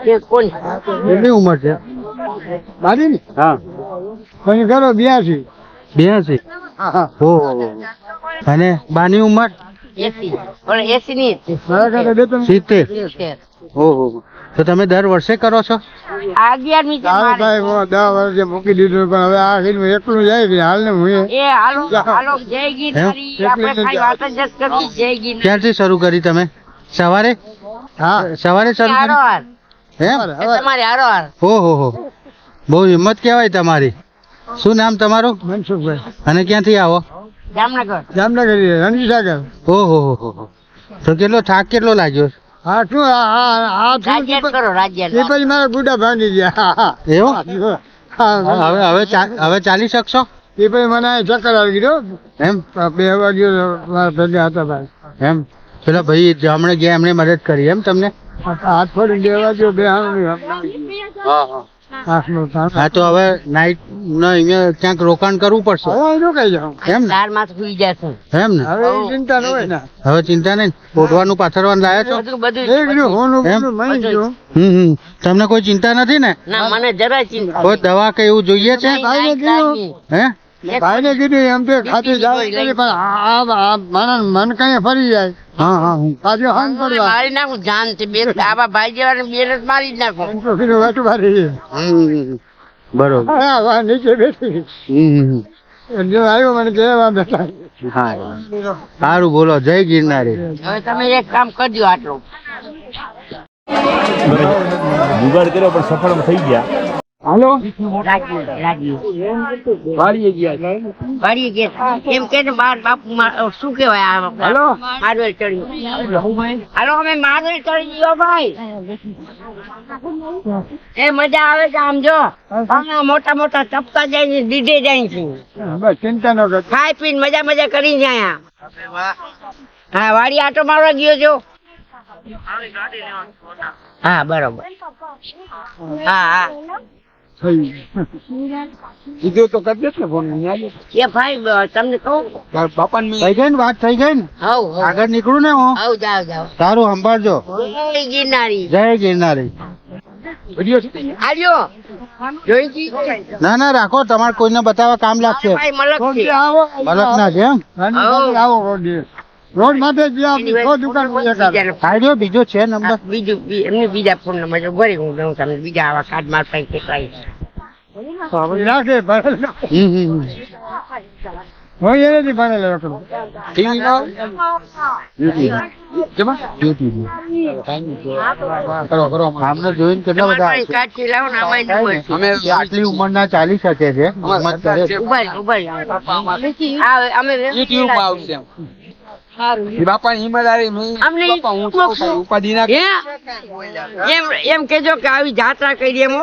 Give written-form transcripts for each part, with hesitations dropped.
કેટલી ઉંમર છે મારી ને? હા પછી કરો 82. 82? ઓહો. અને બાની ઉંમર 70? ઓહો. તો તમે દર વર્ષે કરો છો? 11મી 10 વર્ષે મૂકી દીધું, પણ હવે આ ફિલ્મ એકલું જાય છે હાલ ને હું ક્યારથી શરૂ કરી તમે? સવારે? હા સવારે શરૂ કરી. ઓહો, બહુ હિંમત કહેવાય તમારી. શું નામ તમારું? મનસુખભાઈ. અને ક્યાંથી આવો? જામનગર રણજીસાગર. ઓહો. તો થાક કેટલો લાગ્યો? હા શું પછી મારા ગુડા ભાંગી ગયા. એવું? હવે ચાલી શકશો? એ પછી મને ચક્કર આવી ગયો એમ. 2 વાગ્યો મારા ભેગા હતા ભાઈ એમ. પેલા ભાઈ હમણાં ગયા એમને મદદ કરી એમ તમને? હાથ ફોડી 2 વાગ્યો 2 હા તો હવે નાઈટ અહીંયા ક્યાંક રોકાણ કરવું પડશે. રોકાઈ જાવ એમ ને? એમ ને? હવે ચિંતા ન હોય ને. હવે ચિંતા નહીં. પોઢવાનું પાથરવાનું લાયા છો? તમને કોઈ ચિંતા નથી ને? મને જરાય ચિંતા. કોઈ દવા કે એવું જોઈએ છે? ભાઈને કીધું એમ તો ખાતી જાય પણ મન કઈ ફરી જાય. મારી નાખું જાન છે આવા ભાઈ જેવા બેરસ મારી જ નાખું. બરોબર નીચે બેઠી આવ્યો મને કેવા બેઠા. સારું બોલો. જય ગિરનારી. હવે તમે એક કામ કરજો આટલું જુગાડ કર્યો પણ સફળ થઈ ગયા. હાલો વાડીએ ગયા એમ કે બાપુ શું કેવાય મારવેલ ચડ્યું. હાલો અમે મારવેલ ચડી ગયો ભાઈ. એ મજા આવે છે આમ જો મોટા મોટા ચપકા જાય દીધે જાય છે. બસ ચિંતા ન કર. ખાઈ પીને મજા કરી જાય. હા વાડી આટો મારવા ગયો છો? હા બરોબર. હા કીધું તો કરી દેસ ને ફોન. એ ભાઈ તમને કહું બાપા થઈ ગઈ ને વાત થઈ ગઈ ને? આગળ નીકળું ને હું. જાઓ સારું સંભાળજો. જય ગિરનારી. જય ગિરનારી. આવ્યો જોઈ ના રાખો. તમારે કોઈને બતાવવા કામ લાગશે. મલક ના છે એમ? આવો રોડ માથે દુકાન બીજો છે નંબર? એમને બીજા ફોન નંબર ભરી હું દઉં તમને. બીજા આવા કાર્ડ માર પાસે કેટલાય રાખે જોઈને કેટલા બધા આટલી ઉંમરના ચાલી શકે છે. બાપા ઉપાધિ એમ કેજો કે આવી જાત્રા કરી એમ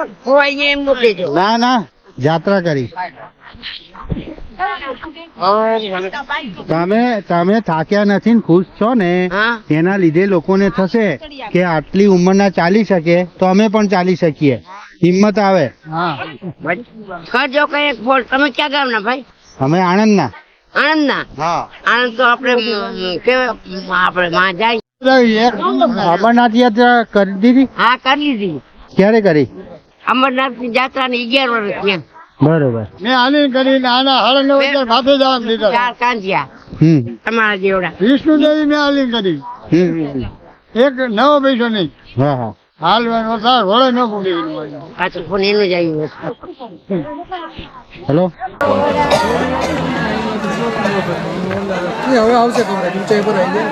એમ કેજો. ના જાત્રા કરી. તમે થાક્યા નથી ને ખુશ છો ને એના લીધે લોકોને થશે કે આટલી ઉંમરના ચાલી શકે તો અમે પણ ચાલી શકીએ. હિંમત આવે. કરજો કઈ ફોન. તમે ક્યાં ગામના ભાઈ? અમે આણંદના. આણંદના? હા. આણંદ તો આપણે માં જાય. અમરનાથ યાત્રા કરી દીધી? હા કરી લીધી. ક્યારે કરી? અમરનાથ ની જાત્રા ની 11 વર્ષ થયા. બરોબર. મેં આની કરી આના 9.5 માથે જવા દીધા. 4 કાંજિયા તમારા જેવડા. વિષ્ણુદેવી મેં આલી કરી. એક નવો પૈસો નહીં. હા હાલવાનો થાય વળે ન પૂરી. પાછું ફોન એનું જ આવ્યું. હેલો હવે આવશે ઊંચાઈ પર આવી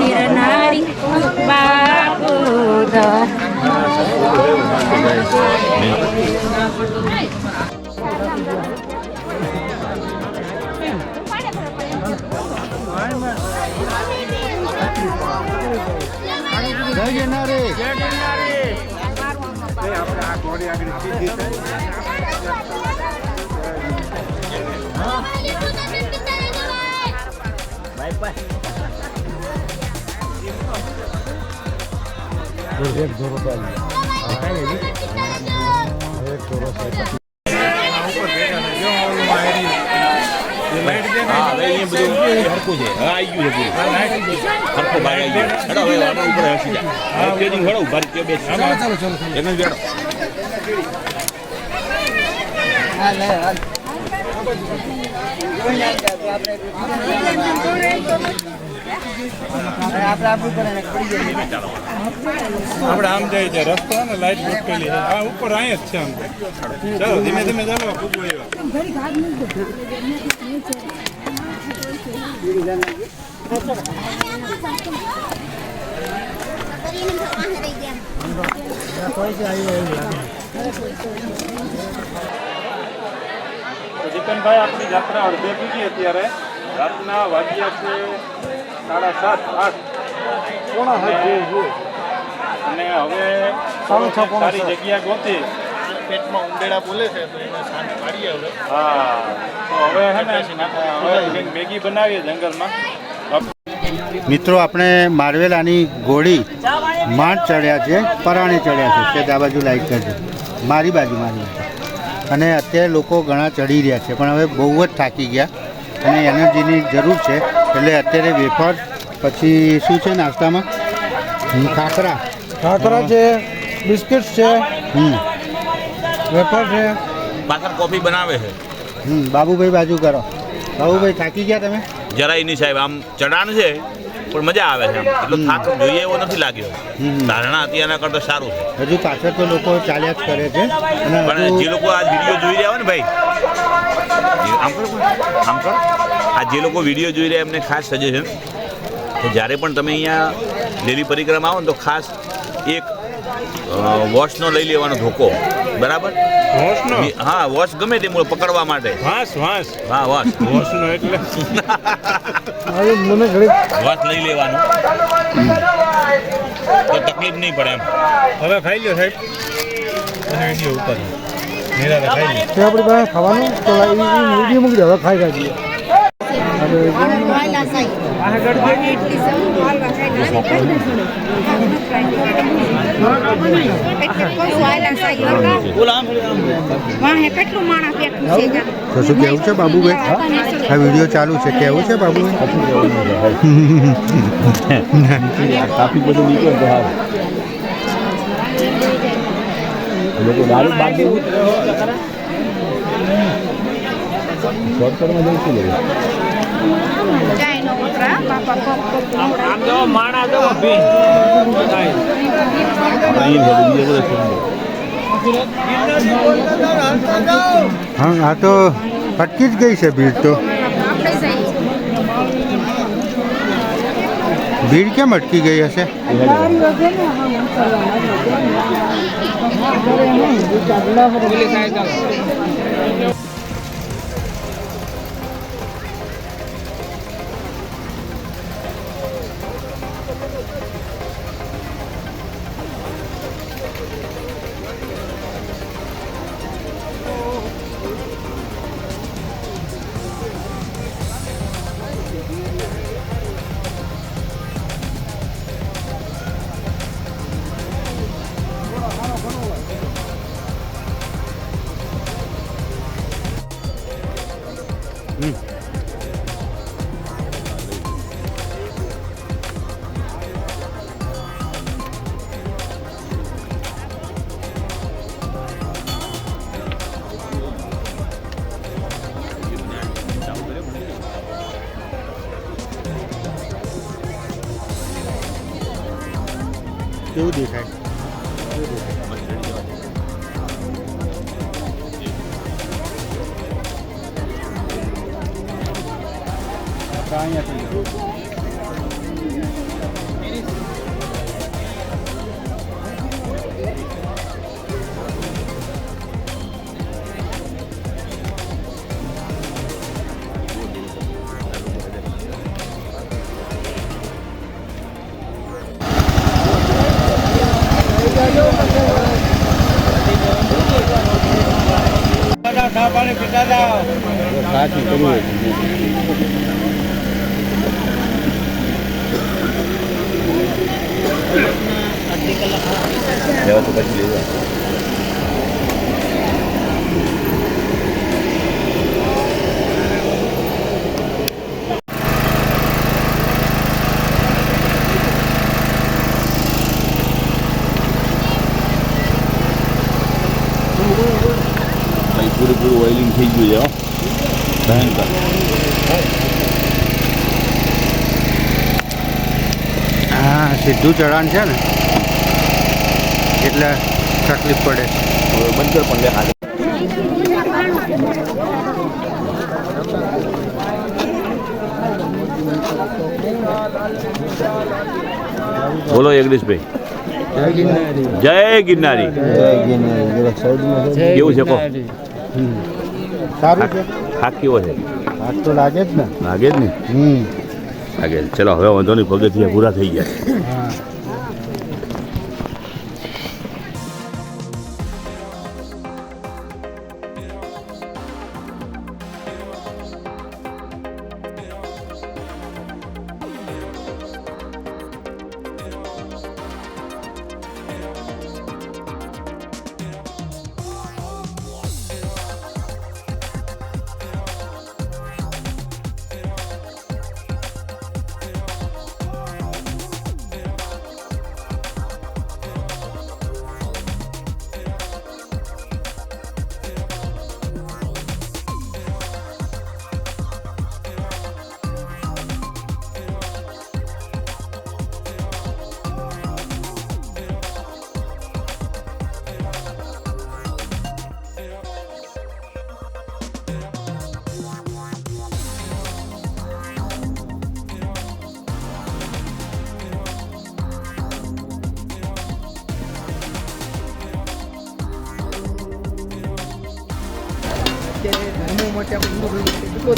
ગિરનારી બાપુ જય ગિરનારી. બધું હરખું છે. હા આવી ગયું છે પૂરું. હરખો ભાગ આવી ગયો. હેડો હવે આપણે ઉપર હસી જા. હવે તેજી હેડો ઉભા રહી બે. ચાલો એમ જ બેડો. આપણે આમ જાય છે રસ્તો ને લાઈટ મૂકેલી છે આ ઉપર અહીંયા જ છે આમ ચાલો ધીમે ધીમે ચાલો પૂગવા જીતનભાઈ આપણી યાત્રા અડધે પૂગી અત્યારે રાતના વાગ્યા છે 7:30-8 અને હવે સારી જગ્યા ગોતી પેટમાં ઉંદેડા બોલે છે તો એને શાંત પાડીએ હવે હા તો હવે હે ને હવે મેગી બનાવીએ જંગલમાં. મિત્રો આપણે મારવેલાની ઘોડી માંડ ચડ્યા છે, પરાણે ચડ્યા છે. તે આ બાજુ લાઈક કરજો, મારી બાજુ. અને અત્યારે લોકો ઘણા ચડી રહ્યા છે, પણ હવે બહુ જ થાકી ગયા અને એનર્જીની જરૂર છે. એટલે અત્યારે વેફર, પછી શું છે નાસ્તામાં? ખાખરા છે, બિસ્કિટ છે, વેફર છે, પાછળ કોફી બનાવે છે. બાબુભાઈ બાજુ કરો. બાબુભાઈ થાકી ગયા તમે? જરાય નહીં સાહેબ, આમ ચડાણ છે પણ મજા આવે છે. એટલો થાક જોઈએ એવો નથી લાગ્યો. ધારણા હતી એના કરતાં સારું છે. હજુ પાછળ તો લોકો ચાલ્યા જ કરે છે. પણ જે લોકો આ વિડીયો જોઈ રહ્યા હોય ને ભાઈ, આમ કરો આ જે લોકો વિડીયો જોઈ રહ્યા એમને ખાસ સજેશન કે જ્યારે પણ તમે અહીંયા લીલી પરિક્રમા આવો ને તો ખાસ એક વોચનો લઈ લેવાનો ધોકો. બરાબર? હા, વોચ ગમે તે મૂળ પકડવા માટે. વાંસ હા, વોચ એટલે વોચ લઈ લેવાનું તો તકલીફ નહીં પડે એમ. હવે ખાઈ લ્યો સાહેબ અને વિડીયો ઉપર નિરાતે ખાઈ લ્યો. આપણી પાસે ખાવાનું તો વિડીયો મૂકી દે. હવે ખાઈ કાઢીએ. તો શું કેવું છે બાબુભાઈ? આ વિડીયો ચાલુ છે, કેવું છે બાબુભાઈ? કાફી બધું નીકળે તો હા લોકો દારૂ બાદ શોર્ટકટમાં જઈશું લેવું. હા, આ તો અટકી જ ગઈ છે ભીડ. તો ભીડ કેમ અટકી ગઈ હશે? કેવું દેખાય? સાચું કરવું લેવા તો પછી લેવા. ઓઇલિંગ થઈ ગયું છે હો ભયંકર. હા સીધું ચઢાણ છે ને એટલે તકલીફ પડે. હવે બંધ કર પણ લે હાલ. બોલો યજ્ઞેશભાઈ, જય ગિરનારી. કેવું છે કહો? સારું છે. થાક કેવો છે? હાથ તો લાગે જ ને. લાગે જ ને. લાગે છે. ચલો હવે વાંધો નહીં, પગથિયા પૂરા થઈ ગયા. ધર્મો માટે આપણે હિન્દુ ધર્મ કેટલો